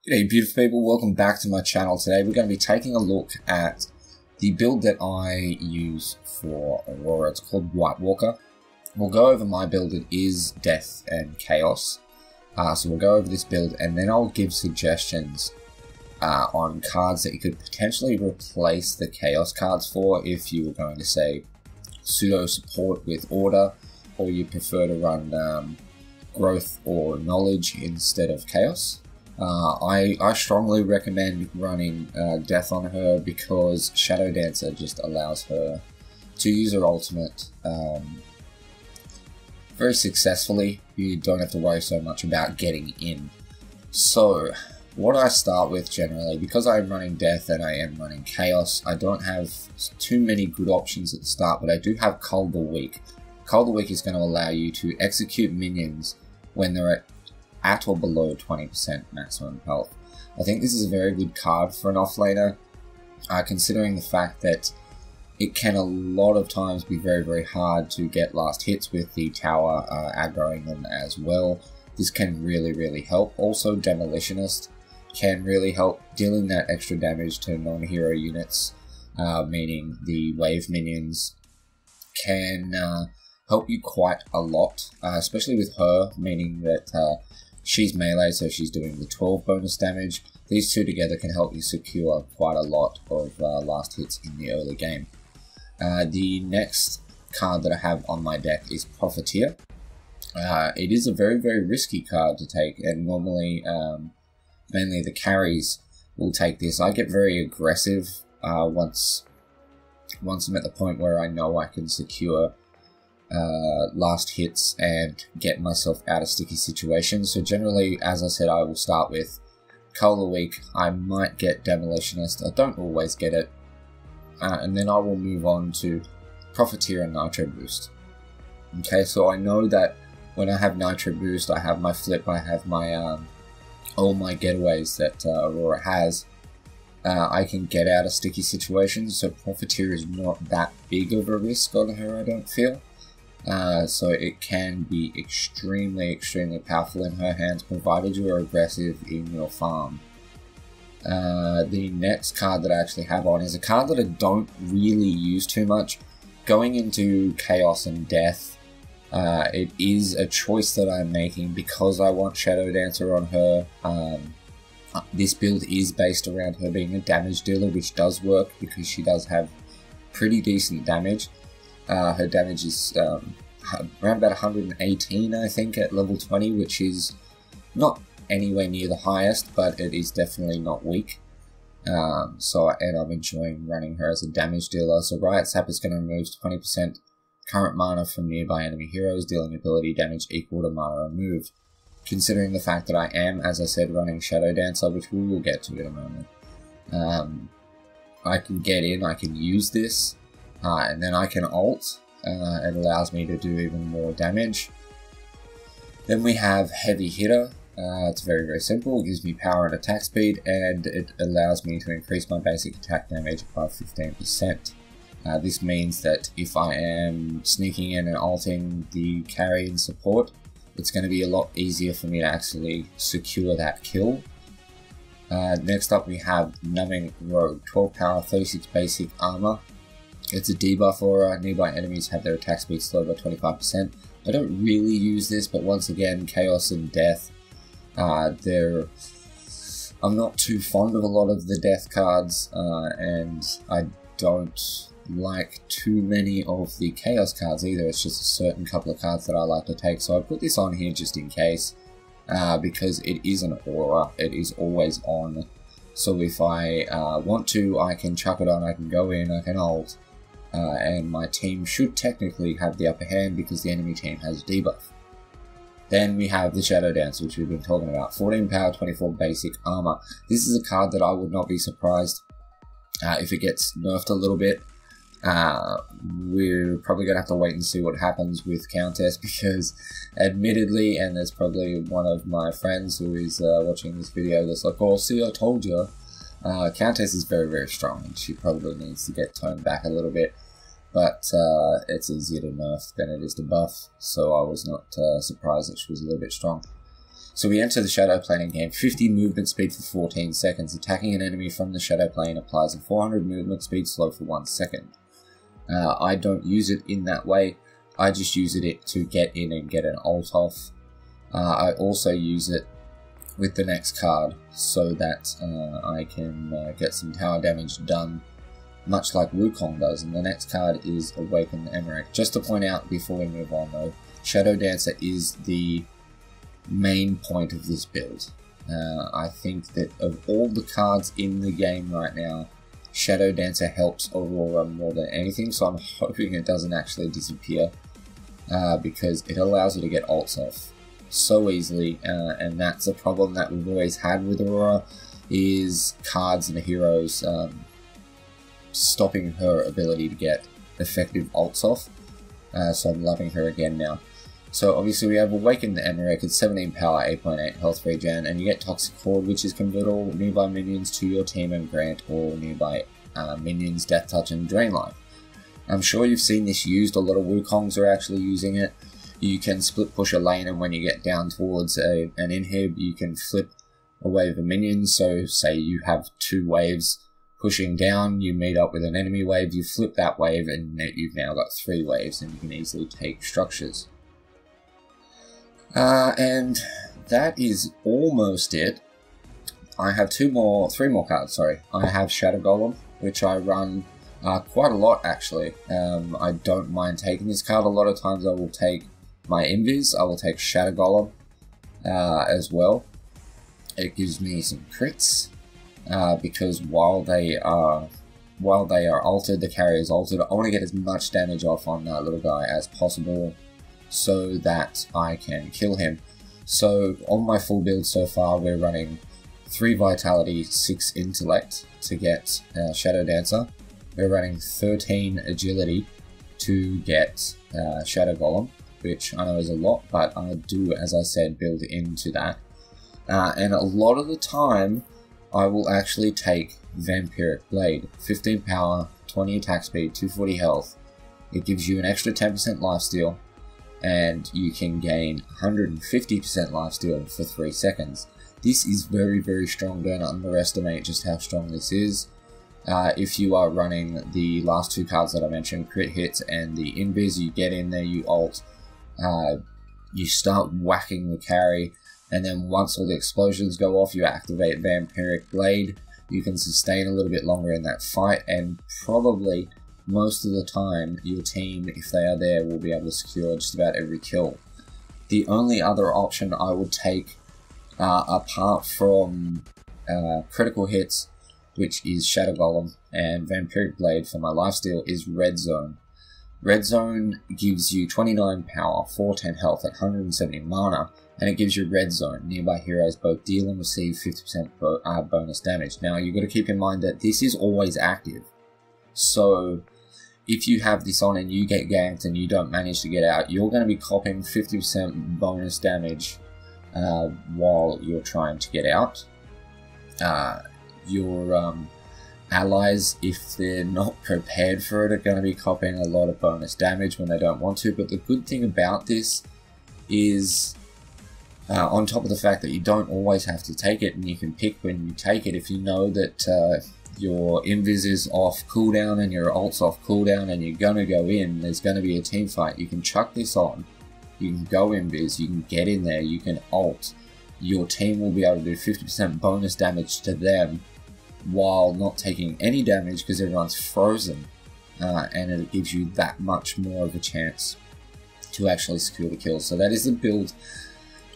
G'day beautiful people, welcome back to my channel. Today we're going to be taking a look at the build that I use for Aurora. It's called White Walker. We'll go over my build. It is Death and Chaos. So we'll go over this build and then I'll give suggestions on cards that you could potentially replace the Chaos cards for if you were going to say pseudo support with Order, or you prefer to run Growth or Knowledge instead of Chaos. I strongly recommend running Death on her because Shadow Dancer just allows her to use her ultimate very successfully. You don't have to worry so much about getting in. So what I start with generally, because I'm running Death and I am running Chaos, I don't have too many good options at the start, but I do have Cull the Weak. Cull the Weak is going to allow you to execute minions when they're at or below 20% maximum health. I think this is a very good card for an offlaner, considering the fact that it can a lot of times be very hard to get last hits with the tower aggroing them as well. This can really help. Also, Demolitionist can really help dealing that extra damage to non-hero units, meaning the wave minions can help you quite a lot, especially with her, meaning that she's melee, so she's doing the 12 bonus damage. These two together can help you secure quite a lot of last hits in the early game. The next card that I have on my deck is Profiteer. It is a very risky card to take, and normally mainly the carries will take this. I get very aggressive once I'm at the point where I know I can secure last hits and get myself out of sticky situations. So generally, as I said, I will start with Cull the Weak. I might get Demolitionist. I don't always get it. And then I will move on to Profiteer and Nitro Boost. Okay, so I know that when I have Nitro Boost, I have my flip, I have my all my getaways that Aurora has. I can get out of sticky situations, so Profiteer is not that big of a risk on her, I don't feel. So it can be extremely powerful in her hands, provided you are aggressive in your farm. The next card that I actually have on is a card that I don't really use too much. Going into Chaos and Death, it is a choice that I'm making because I want Shadow Dancer on her. This build is based around her being a damage dealer, which does work because she does have pretty decent damage. Her damage is around about 118, I think, at level 20, which is not anywhere near the highest, but it is definitely not weak. And I'm enjoying running her as a damage dealer. So Riot Sap is going to remove 20% current mana from nearby enemy heroes, dealing ability damage equal to mana removed. Considering the fact that I am, as I said, running Shadow Dancer, which we will get to in a moment, I can get in, I can use this, and then I can ult. It allows me to do even more damage. Then we have Heavy Hitter. It's very simple. It gives me power and attack speed, and it allows me to increase my basic attack damage by 15%. This means that if I am sneaking in and ulting the carry and support, it's going to be a lot easier for me to actually secure that kill. Next up we have Numbing Rogue. 12 power, 36 basic armor. It's a debuff aura. Nearby enemies have their attack speed slowed by 25%. I don't really use this, but once again, Chaos and Death, I'm not too fond of a lot of the Death cards, and I don't like too many of the Chaos cards either. It's just a certain couple of cards that I like to take, so I put this on here just in case, because it is an aura. It is always on, so if I want to, I can chuck it on, I can go in, I can ult, and my team should technically have the upper hand because the enemy team has a debuff. Then we have the Shadow Dance, which we've been talking about. 14 power, 24 basic armor. This is a card that I would not be surprised if it gets nerfed a little bit. We're probably going to have to wait and see what happens with Countess, because admittedly, and there's probably one of my friends who is watching this video that's like, oh, see, I told you. Countess is very strong, and she probably needs to get toned back a little bit. But it's easier to nerf than it is to buff, so I was not surprised that she was a little bit strong. So we enter the Shadow Plane and gain 50 movement speed for 14 seconds. Attacking an enemy from the Shadow Plane applies a 400 movement speed slow for 1 second. I don't use it in that way. I just use it to get in and get an ult off. I also use it with the next card so that I can get some tower damage done, much like Wukong does. And the next card is Awaken the Emmerich. Just to point out before we move on though, Shadow Dancer is the main point of this build. I think that of all the cards in the game right now, Shadow Dancer helps Aurora more than anything, so I'm hoping it doesn't actually disappear, because it allows her to get ults off so easily, and that's a problem that we've always had with Aurora, is cards and heroes stopping her ability to get effective ults off, so I'm loving her again now. So obviously we have Awaken the Emmerich at 17 power, 8.8 health regen, and you get Toxic Horde, which is convert all nearby minions to your team and grant all nearby minions Death Touch and Drain Life. I'm sure you've seen this used. A lot of Wukongs are actually using it. You can split push a lane, and when you get down towards an inhib, you can flip a wave of minions. So say you have 2 waves pushing down, you meet up with an enemy wave, you flip that wave, and you've now got 3 waves, and you can easily take structures. And that is almost it. I have 3 more cards, sorry. I have Shadow Golem, which I run quite a lot actually. I don't mind taking this card. A lot of times I will take my Invis, I will take Shadow Golem as well. It gives me some crits, because while they are altered, the carrier is altered, I want to get as much damage off on that little guy as possible, so that I can kill him. So on my full build so far, we're running 3 Vitality, 6 Intellect to get Shadow Dancer. We're running 13 Agility to get Shadow Golem, which I know is a lot, but I do, as I said, build into that. And a lot of the time, I will actually take Vampiric Blade. 15 power, 20 attack speed, 240 health. It gives you an extra 10% lifesteal, and you can gain 150% lifesteal for 3 seconds. This is very, very strong. Don't underestimate just how strong this is. If you are running the last 2 cards that I mentioned, Crit Hits and the Invis, you get in there, you ult, you start whacking the carry, and then once all the explosions go off, you activate Vampiric Blade. You can sustain a little bit longer in that fight, and probably most of the time your team, if they are there, will be able to secure just about every kill. The only other option I would take, apart from critical hits, which is Shadow Golem and Vampiric Blade for my lifesteal, is Red Zone. Red Zone gives you 29 power, 410 health at 170 mana, and it gives you Red Zone. Nearby heroes both deal and receive 50% bonus damage. Now you've got to keep in mind that this is always active, so if you have this on and you get ganked and you don't manage to get out, you're going to be copping 50% bonus damage while you're trying to get out. Your allies, if they're not prepared for it, are going to be copping a lot of bonus damage when they don't want to. But the good thing about this is, on top of the fact that you don't always have to take it, and you can pick when you take it, if you know that your Invis is off cooldown and your ult's off cooldown and you're going to go in, there's going to be a team fight, you can chuck this on, you can go Invis, you can get in there, you can ult, your team will be able to do 50% bonus damage to them while not taking any damage because everyone's frozen, and it gives you that much more of a chance to actually secure the kills. So that is the build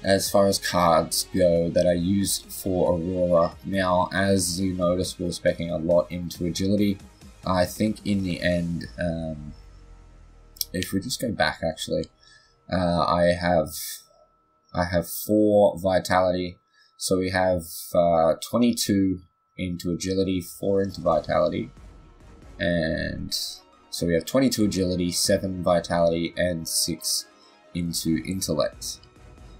as far as cards go that I use for Aurora. Now, as you notice, we're speccing a lot into agility. I think in the end, if we just go back actually, I have 4 vitality, so we have 22 into agility, 4 into vitality, and so we have 22 agility, 7 vitality, and 6 into intellect.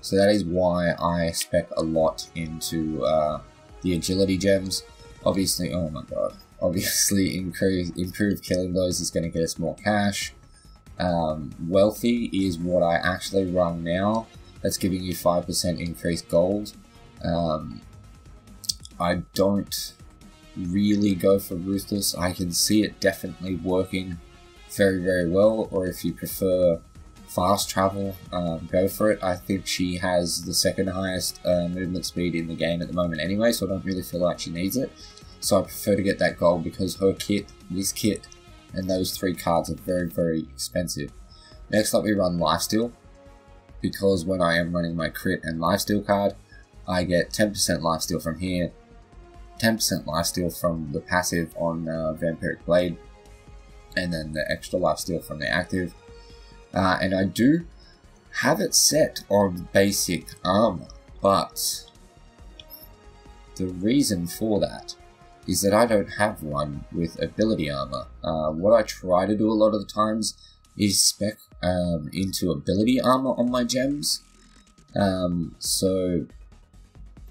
So that is why I spec a lot into the agility gems. Obviously, oh my god, obviously improve killing blows is going to get us more cash. Wealthy is what I actually run now. that's giving you 5% increased gold. I don't really go for Ruthless. I can see it definitely working very, very well, or if you prefer fast travel, go for it. I think she has the second highest movement speed in the game at the moment anyway, so I don't really feel like she needs it. So I prefer to get that gold because her kit, this kit, and those 3 cards are very, very expensive. Next up we run Lifesteal, because when I am running my crit and Lifesteal card, I get 10% Lifesteal from here, 10% lifesteal from the passive on Vampiric Blade, and then the extra lifesteal from the active. And I do have it set on basic armor, but the reason for that is that I don't have one with ability armor. What I try to do a lot of the times is spec into ability armor on my gems. So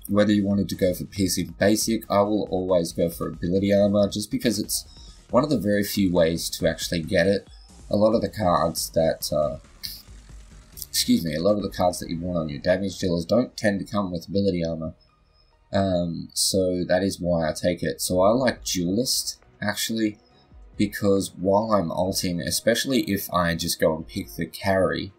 whether you wanted to go for piercing basic, I will always go for ability armor, just because it's one of the very few ways to actually get it. A lot of the cards that, a lot of the cards that you want on your damage dealers don't tend to come with ability armor. So that is why I take it. So I like Duelist, actually, because while I'm ulting, especially if I just go and pick the carry,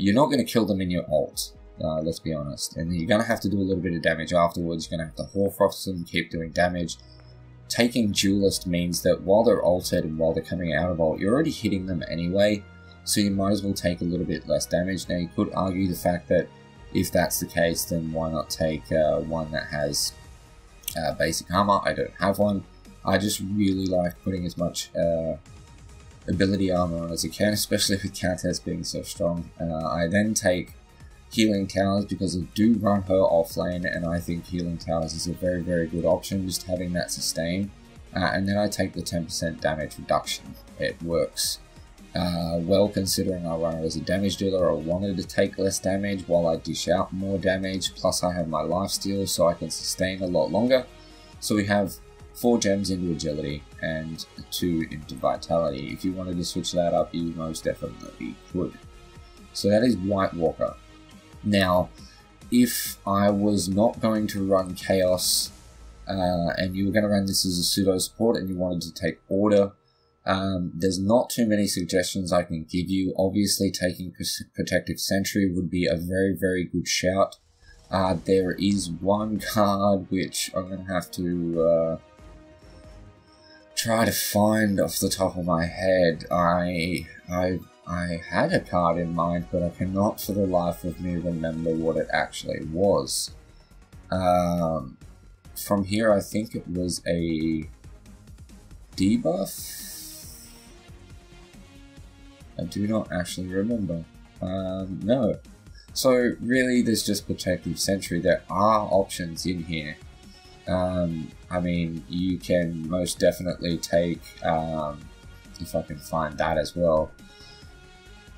you're not going to kill them in your ult. Let's be honest, and you're going to have to do a little bit of damage afterwards. You're going to have to Hoarfrost them, keep doing damage. Taking Duelist means that while they're ulted and while they're coming out of ult, you're already hitting them anyway, so you might as well take a little bit less damage. Now you could argue the fact that if that's the case, then why not take one that has basic armor? I don't have one. I just really like putting as much ability armor on as I can, especially with Countess being so strong. I then take Healing Towers because I do run her offlane, and I think Healing Towers is a very, very good option, just having that sustain. And then I take the 10% damage reduction. It works well, considering I run it as a damage dealer. I wanted to take less damage while I dish out more damage, plus I have my lifesteal so I can sustain a lot longer. So we have 4 gems into agility and 2 into vitality. If you wanted to switch that up, you most definitely could. So that is White Walker. Now, if I was not going to run Chaos, and you were going to run this as a pseudo support and you wanted to take Order, there's not too many suggestions I can give you. Obviously, taking Protective Sentry would be a very, very good shout. There is one card which I'm going to have to try to find off the top of my head. I had a card in mind, but I cannot for the life of me remember what it actually was. From here, I think it was a debuff? I do not actually remember. No. So really, there's just Protective Sentry. There are options in here. I mean, you can most definitely take, if I can find that as well.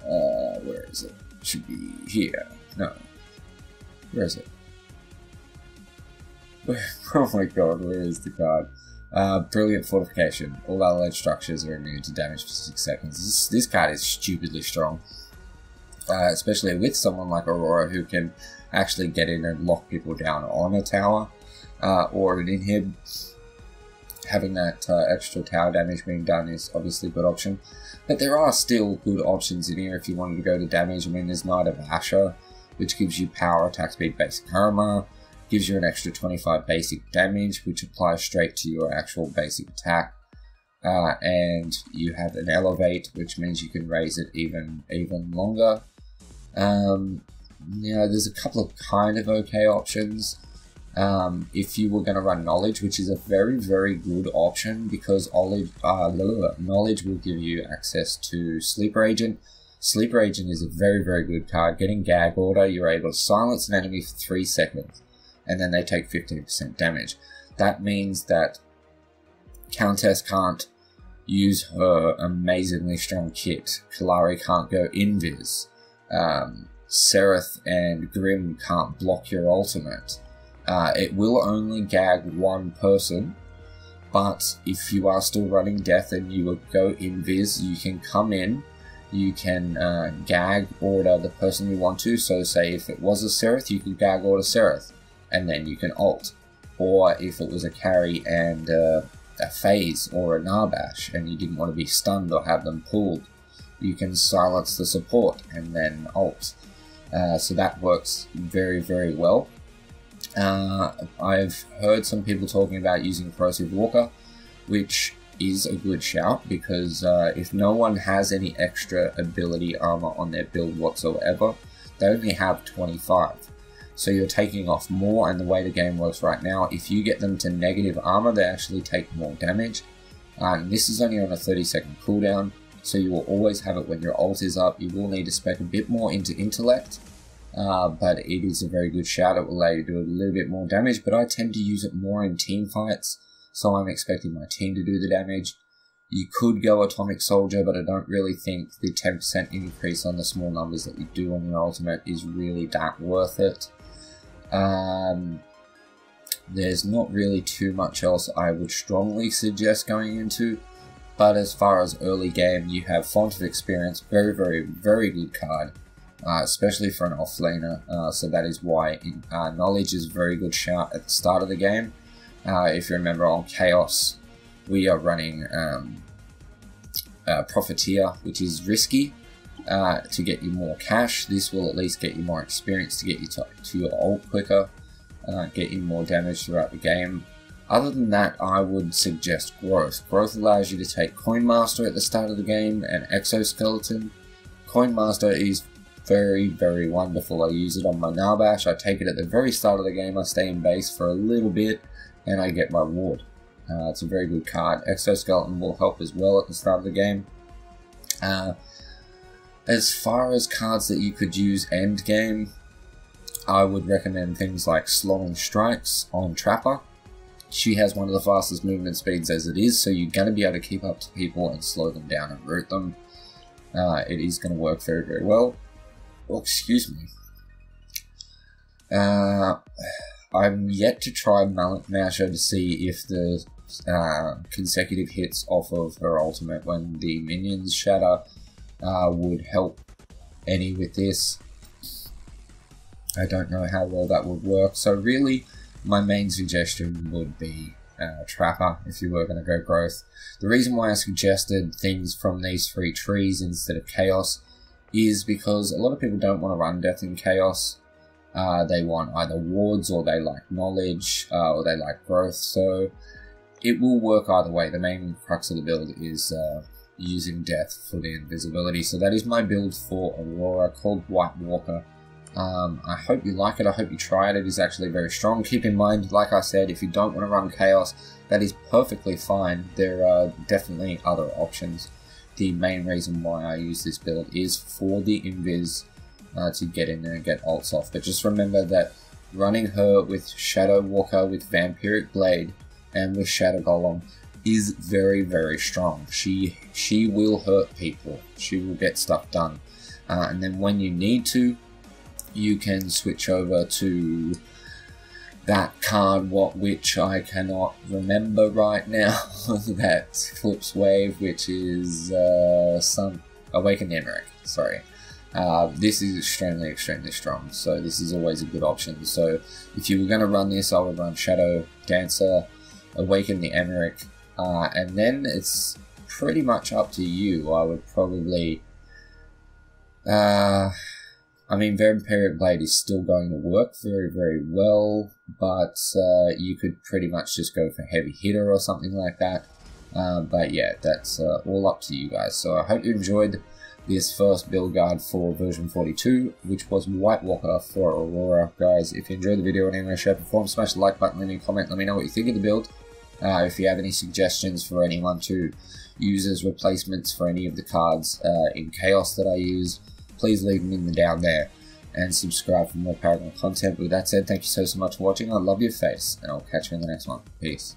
Where is it? It should be here. No. Where is it? Oh my god, where is the card? Brilliant Fortification. All allied structures are immune to damage for 6 seconds. This card is stupidly strong. Especially with someone like Aurora, who can actually get in and lock people down on a tower. Or an inhib. Having that extra tower damage being done is obviously a good option. But there are still good options in here if you wanted to go to damage. I mean, there's Knight of Asher, which gives you power, attack speed, basic armor. Gives you an extra 25 basic damage, which applies straight to your actual basic attack. And you have an Elevate, which means you can raise it even longer. There's a couple of kind of okay options. If you were going to run Knowledge, which is a very, very good option, because Knowledge will give you access to Sleeper Agent. Sleeper Agent is a very, very good card. Getting Gag Order, you're able to silence an enemy for 3 seconds, and then they take 15% damage. That means that Countess can't use her amazingly strong kit. Kalari can't go invis. Sereth and Grim can't block your ultimate. It will only gag one person, but if you are still running Death and you would go invis, you can come in You can gag order the person you want to, so say if it was a Seraph, you could gag order Seraph, and then you can ult. Or if it was a carry and a phase or a Narbash, and you didn't want to be stunned or have them pulled, you can silence the support and then ult. So that works very, very well. I've heard some people talking about using Corrosive Walker, which is a good shout, because if no one has any extra ability armor on their build whatsoever, they only have 25. So you're taking off more, and the way the game works right now, if you get them to negative armor, they actually take more damage. And this is only on a 30-second cooldown, so you will always have it when your ult is up. You will need to spec a bit more into intellect, but it is a very good shout. It will allow you to do a little bit more damage, but I tend to use it more in team fights, so I'm expecting my team to do the damage. You could go Atomic Soldier, but I don't really think the 10% increase on the small numbers that you do on your ultimate is really that worth it. There's not really too much else I would strongly suggest going into, but as far as early game, you have Font of Experience, very, very, very good card, especially for an offlaner, so that is why Knowledge is a very good shout at the start of the game. If you remember, on Chaos, we are running Profiteer, which is risky to get you more cash. This will at least get you more experience to get you to your ult quicker, get you more damage throughout the game. Other than that, I would suggest Growth. Growth allows you to take Coin Master at the start of the game and Exoskeleton. Coin Master is very, very wonderful. I use it on my Narbash. I take it at the very start of the game. I stay in base for a little bit, and I get my ward. It's a very good card. Exoskeleton will help as well at the start of the game. As far as cards that you could use end game, I would recommend things like Slowing Strikes on Trapper. She has one of the fastest movement speeds as it is, so you're going to be able to keep up to people and slow them down and root them. It is going to work very, very well. Oh, excuse me. I'm yet to try Mallet Masher to see if the consecutive hits off of her ultimate when the minions shatter would help any with this. I don't know how well that would work, so really my main suggestion would be Trapper if you were going to go Growth. The reason why I suggested things from these 3 trees instead of Chaos is because a lot of people don't want to run Death in Chaos. They want either wards, or they like Knowledge, or they like Growth, so it will work either way. The main crux of the build is using Death for the invisibility. So that is my build for Aurora, called White Walker. I hope you like it, I hope you try it. It is actually very strong. Keep in mind, like I said, if you don't want to run Chaos, that is perfectly fine. There are definitely other options. The main reason why I use this build is for the invis, to get in there and get ults off. But just remember that running her with Shadow Walker, with Vampiric Blade, and with Shadow Golem is very, very strong. She will hurt people. She will get stuff done. And then when you need to, you can switch over to that card, which I cannot remember right now, that flips wave, which is Awaken the Emmerich, sorry. This is extremely, extremely strong, so this is always a good option. So if you were going to run this, I would run Shadow Dancer, Awaken the Emmerich, and then it's pretty much up to you. I would probably... I mean, Vampiric Blade is still going to work very, very well, but you could pretty much just go for Heavy Hitter or something like that. But yeah, that's all up to you guys. So I hope you enjoyed this first build guide for version 42, which was White Walker for Aurora. Guys, if you enjoyed the video and any shape or form, smash the like button, leave me a comment, let me know what you think of the build. If you have any suggestions for anyone to use as replacements for any of the cards in Chaos that I use, please leave them down there, and subscribe for more Paragon content. With that said, thank you so much for watching. I love your face, and I'll catch you in the next one. Peace.